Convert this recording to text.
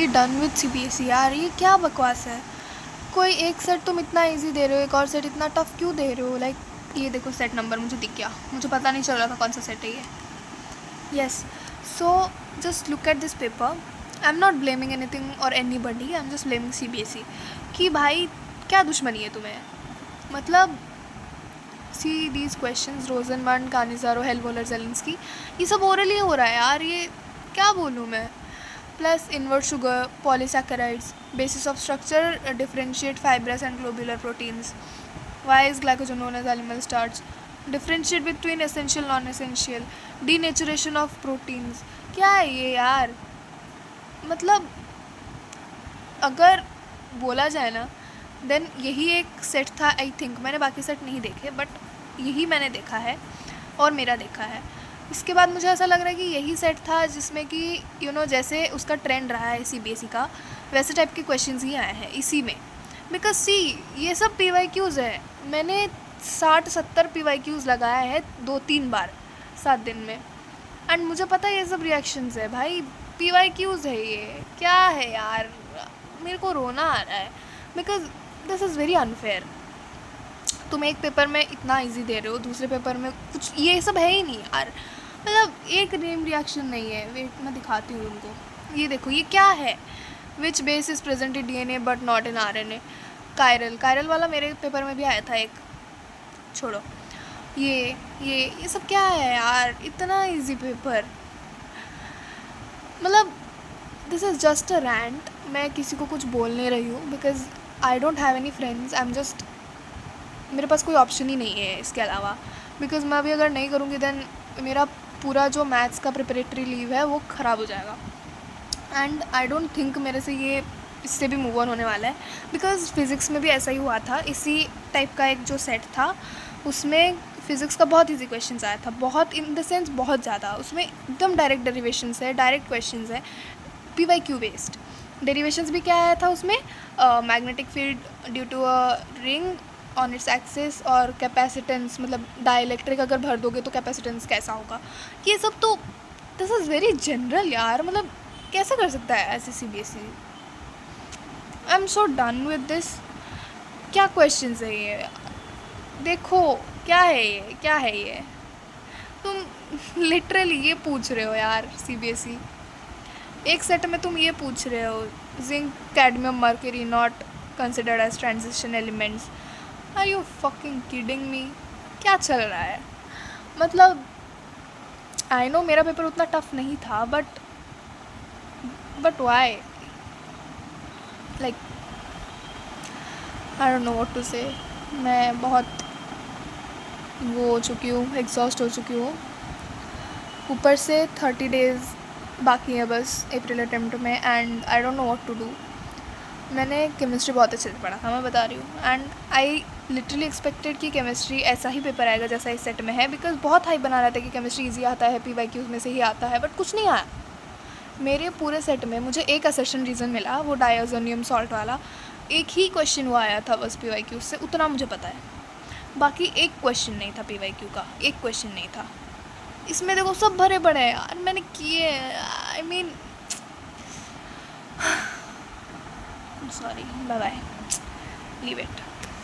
Done with CBSE यार, ये क्या बकवास है। कोई एक सेट तुम इतना इजी दे रहे हो, एक और सेट इतना टफ क्यों दे रहे हो। लाइक ये देखो सेट नंबर मुझे दिख गया, मुझे पता नहीं चल रहा था कौन सा सेट है ये। Yes, so just look at this paper. I am not blaming anything और anybody, I am just blaming CBSE कि भाई क्या दुश्मनी है तुम्हें। मतलब see these question, Rosenberg, Cannizzaro, Helmholtz, Zelinsky, ये सब ओरली हो रहा है यार। ये क्या बोलूँ मैं। Plus invert sugar, polysaccharides, basis of structure, differentiate fibrous and globular proteins. Why is glycogen known as animal starch? Differentiate between essential non-essential, denaturation of proteins. क्या है ये यार। मतलब अगर बोला जाए ना, देन यही एक सेट था। आई थिंक मैंने बाकी सेट नहीं देखे, बट यही मैंने देखा है और मेरा देखा है। इसके बाद मुझे ऐसा लग रहा है कि यही सेट था जिसमें कि जैसे उसका ट्रेंड रहा है सीबीएसई का, वैसे टाइप के क्वेश्चंस ही आए हैं इसी में। बिकॉज सी ये सब पीवाईक्यूज़ है। मैंने 60-70 पीवाईक्यूज़ लगाया है 2-3 बार 7 दिन में, एंड मुझे पता है ये सब रिएक्शंस है। भाई पीवाईक्यूज़ है, ये क्या है यार। मेरे को रोना आ रहा है because this is very unfair. तुम एक पेपर में इतना इजी दे रहे हो, दूसरे पेपर में कुछ ये सब है ही नहीं यार। मतलब एक नेम रिएक्शन नहीं है। वेट मैं दिखाती हूँ उनको। ये देखो ये क्या है। Which base is present in DNA but not in RNA. Chiral वाला मेरे पेपर में भी आया था एक। छोड़ो ये सब क्या है यार, इतना इजी पेपर। मतलब this is just a rant. मैं किसी को कुछ बोल नहीं रही हूँ because I don't have any friends. I am just, मेरे पास कोई ऑप्शन ही नहीं है इसके अलावा। बिकॉज मैं अभी अगर नहीं करूँगी देन मेरा पूरा जो मैथ्स का प्रिपरेटरी लीव है वो ख़राब हो जाएगा। एंड आई डोंट थिंक मेरे से ये इससे भी मूव ऑन होने वाला है। बिकॉज फिज़िक्स में भी ऐसा ही हुआ था। इसी टाइप का एक जो सेट था उसमें फ़िज़िक्स का बहुत इजी क्वेश्चंस आया था, बहुत इन द सेंस बहुत ज़्यादा। उसमें एकदम डायरेक्ट डेरिवेशंस है, डायरेक्ट क्वेश्चंस है, पीवाईक्यू बेस्ड। डेरिवेशंस भी क्या आया था उसमें, magnetic field due to a ring on its axis, और कैपेसिटेंस, मतलब डाइलेक्ट्रिक अगर भर दोगे तो कैपेसिटेंस कैसा होगा। ये सब तो दिस इज़ वेरी जनरल यार। मतलब कैसे कर सकता है ऐसे CBSE. I am so done with this. क्या क्वेश्चंस है ये। देखो क्या है ये, क्या है ये। तुम लिटरली ये पूछ रहे हो यार सीबीएसई। एक सेट में तुम ये पूछ रहे हो, zinc, cadmium, mercury not considered as transition elements. Are you fucking kidding me. क्या चल रहा है। मतलब आई नो मेरा पेपर उतना टफ नहीं था, but why, like I don't know what to say. मैं बहुत वो हो चुकी हूँ, एग्जॉस्ट हो चुकी हूँ। ऊपर से 30 डेज़ बाकी है बस अप्रैल अटेम्प्ट में, and I don't know what to do. मैंने केमिस्ट्री बहुत अच्छे से पढ़ा था, मैं बता रही हूँ, एंड आई लिटरली एक्सपेक्टेड कि केमिस्ट्री ऐसा ही पेपर आएगा जैसा इस सेट में है। बिकॉज बहुत हाई बना रहा था कि केमिस्ट्री ईजी आता है, पीवाईक्यूज़ में से ही आता है, बट कुछ नहीं आया। मेरे पूरे सेट में मुझे एक असर्शन रीज़न मिला, वो डायज़ोनियम सॉल्ट वाला। एक ही क्वेश्चन वो आया था बस पीवाईक्यू से, उतना मुझे पता है। बाकी एक क्वेश्चन नहीं था पीवाईक्यू का, एक क्वेश्चन नहीं था। इसमें देखो सब भरे पड़े हैं यार, मैंने किए। I mean sorry, bye bye, leave it.